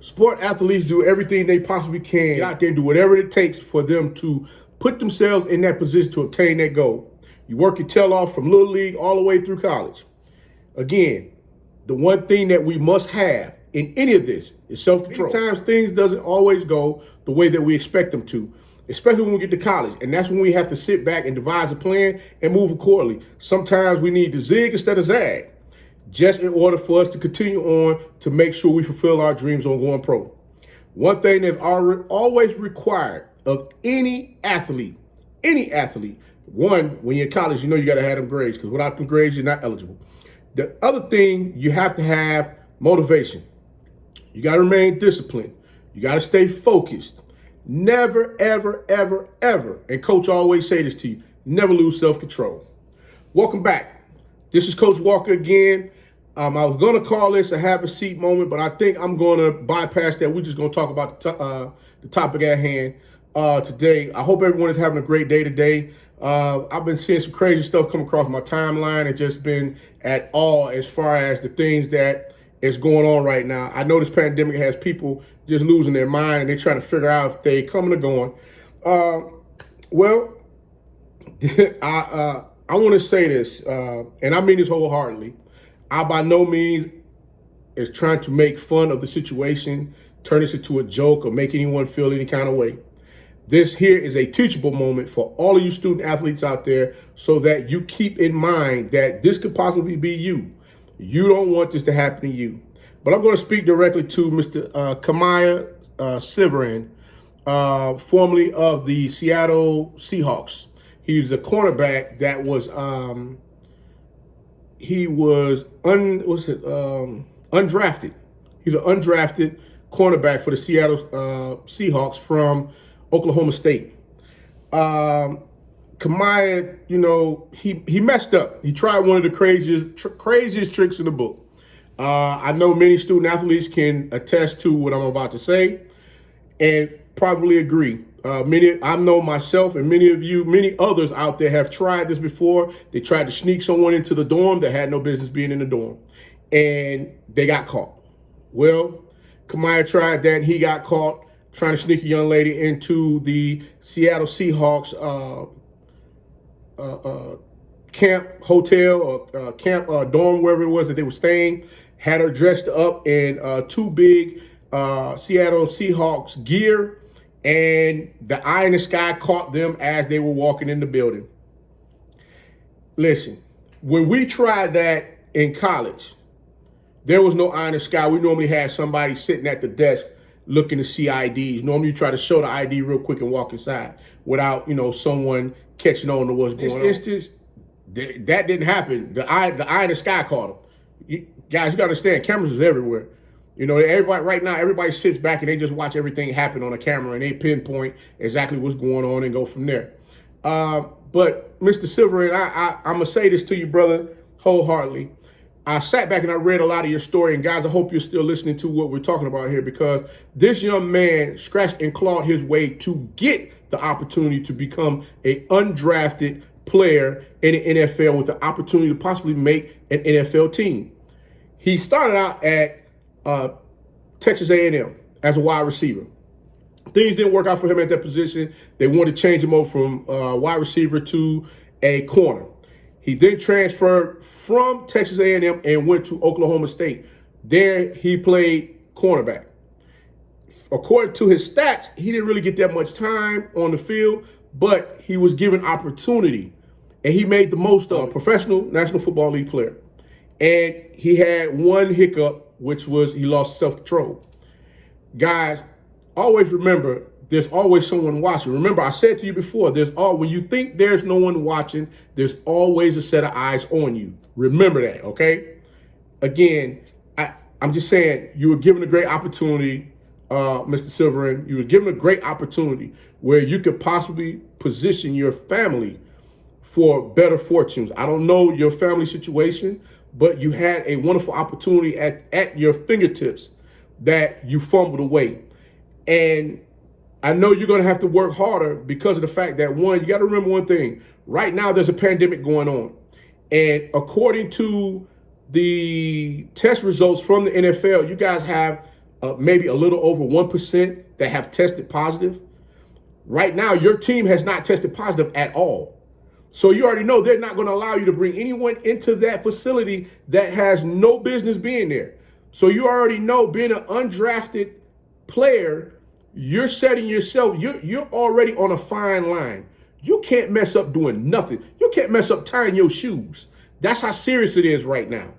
Sport athletes do everything they possibly can. Get out there and do whatever it takes for them to put themselves in that position to obtain that goal. You work your tail off from little league all the way through college. Again, the one thing that we must have in any of this is self-control. Sometimes things doesn't always go the way that we expect them to, especially when we get to college. And that's when we have to sit back and devise a plan and move accordingly. Sometimes we need to zig instead of zag, just in order for us to continue on to make sure we fulfill our dreams on going pro. One thing that's always required of any athlete, one, when you're in college, you know you got to have them grades, because without them grades, you're not eligible. The other thing, you have to have motivation. You got to remain disciplined. You got to stay focused. Never, ever, ever, ever, and Coach always say this to you, never lose self-control. Welcome back. This is Coach Walker again. I was going to call this a have a seat moment, but I think I'm going to bypass that. We're just going to talk about the topic at hand today. I hope everyone is having a great day today. I've been seeing some crazy stuff come across my timeline and just been at awe as far as the things that is going on right now. I know this pandemic has people just losing their mind and they're trying to figure out if they coming or going. Well, I want to say this, and I mean this wholeheartedly. I by no means is trying to make fun of the situation, turn this into a joke, or make anyone feel any kind of way. This here is a teachable moment for all of you student athletes out there, so that you keep in mind that this could possibly be you. You don't want this to happen to you. But I'm going to speak directly to Mr. Kemah Siverand, formerly of the Seattle SEAHAWKS. He was a cornerback that was undrafted. He's an undrafted cornerback for the Seattle Seahawks from Oklahoma State. Kemah, he messed up. He tried one of the craziest tricks in the book. I know many student athletes can attest to what I'm about to say and probably agree. I know myself and many others out there have tried this before. They tried to sneak someone into the dorm that had no business being in the dorm, and they got caught. Well, Kemah tried that, and he got caught trying to sneak a young lady into the Seattle Seahawks camp hotel or camp dorm, wherever it was that they were staying. Had her dressed up in two big Seattle Seahawks gear, and the eye in the sky caught them as they were walking in the building. Listen, when we tried that in college, there was no eye in the sky. We normally had somebody sitting at the desk looking to see IDs. Normally you try to show the ID real quick and walk inside without, someone catching on to what's going on. In this instance, that didn't happen. The eye in the sky caught them. Guys, you gotta understand, cameras is everywhere. Everybody sits back and they just watch everything happen on a camera and they pinpoint exactly what's going on and go from there. But Mr. Siverand, I'm gonna say this to you, brother, wholeheartedly. I sat back and I read a lot of your story, and guys, I hope you're still listening to what we're talking about here, because this young man scratched and clawed his way to get the opportunity to become an undrafted player in the NFL with the opportunity to possibly make an NFL team. He started out at Texas A&M as a wide receiver. Things didn't work out for him at that position. They wanted to change him over from wide receiver to a corner. He then transferred from Texas A&M and went to Oklahoma State. There he played cornerback. According to his stats, he didn't really get that much time on the field, but he was given opportunity, and he made the most of a professional National Football League player. And he had one hiccup, which was he lost self-control. Guys, always remember, there's always someone watching. Remember, I said to you before, when you think there's no one watching, there's always a set of eyes on you. Remember that, okay? Again, I'm just saying, you were given a great opportunity, Mr. Siverand. You were given a great opportunity where you could possibly position your family for better fortunes. I don't know your family situation, but you had a wonderful opportunity at your fingertips that you fumbled away. And I know you're going to have to work harder because of the fact that, one, you got to remember one thing. Right now, there's a pandemic going on. And according to the test results from the NFL, you guys have maybe a little over 1% that have tested positive. Right now, your team has not tested positive at all. So you already know they're not going to allow you to bring anyone into that facility that has no business being there. So you already know, being an undrafted player, you're setting yourself, you're already on a fine line. You can't mess up doing nothing. You can't mess up tying your shoes. That's how serious it is right now.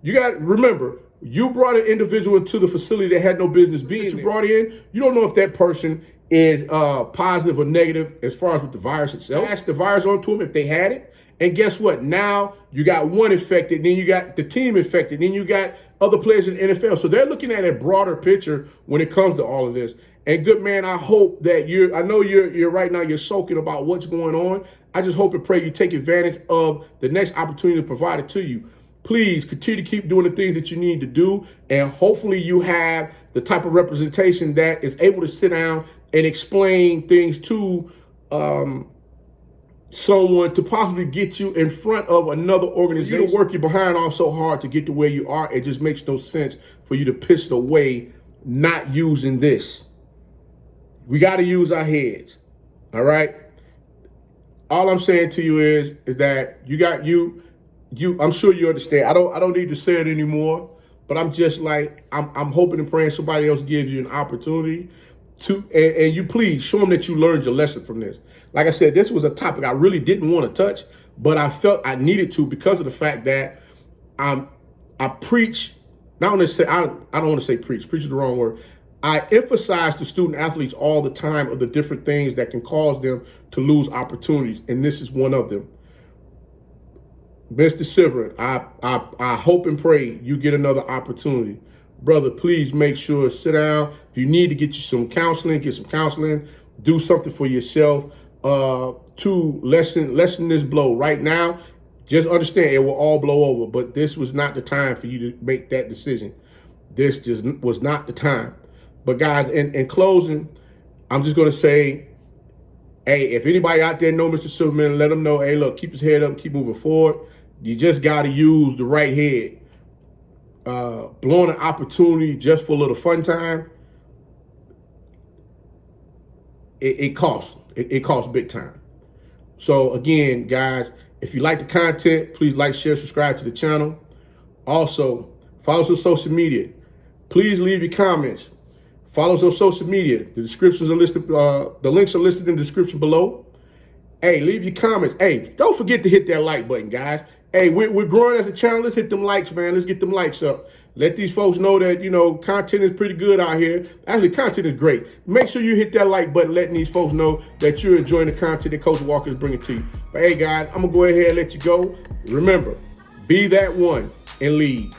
You got to remember, you brought an individual into the facility that had no business being there. You brought in, you don't know if that person is positive or negative as far as with the virus itself. Pass the virus on to them if they had it. And guess what? Now you got one infected, then you got the team infected, then you got other players in the NFL. So they're looking at a broader picture when it comes to all of this. And good man, I hope that I know you're right now, you're soaking about what's going on. I just hope and pray you take advantage of the next opportunity provided to you. Please continue to keep doing the things that you need to do. And hopefully you have the type of representation that is able to sit down and explain things to someone to possibly get you in front of another organization. You work your behind off so hard to get to where you are. It just makes no sense for you to piss away not using this. We got to use our heads. All right. All I'm saying to you is that I'm sure you understand. I don't need to say it anymore, but I'm just like, I'm hoping and praying somebody else gives you an opportunity to, and you please show them that you learned your lesson from this. Like I said, this was a topic I really didn't want to touch, but I felt I needed to because of the fact that I preach, not only say, I don't want to say preach is the wrong word. I emphasize to student athletes all the time of the different things that can cause them to lose opportunities, and this is one of them. Mr. Siverand, I hope and pray you get another opportunity. Brother, please make sure, sit down. If you need to get you some counseling, get some counseling. Do something for yourself to lessen this blow. Right now, just understand it will all blow over, but this was not the time for you to make that decision. This just was not the time. But guys, in closing, I'm just going to say, hey, if anybody out there know Mr. Siverand, let them know, hey, look, keep his head up and keep moving forward. You just got to use the right head. Blowing an opportunity just for a little fun time, it costs. It costs big time. So again, guys, if you like the content, please like, share, subscribe to the channel. Also, follow us on social media. Please leave your comments. Follow us on social media. The descriptions are listed. The links are listed in the description below. Hey, leave your comments. Hey, don't forget to hit that like button, guys. Hey, we're growing as a channel. Let's hit them likes, man. Let's get them likes up. Let these folks know that, content is pretty good out here. Actually, content is great. Make sure you hit that like button, letting these folks know that you're enjoying the content that Coach Walker is bringing to you. But hey, guys, I'm going to go ahead and let you go. Remember, be that one and lead.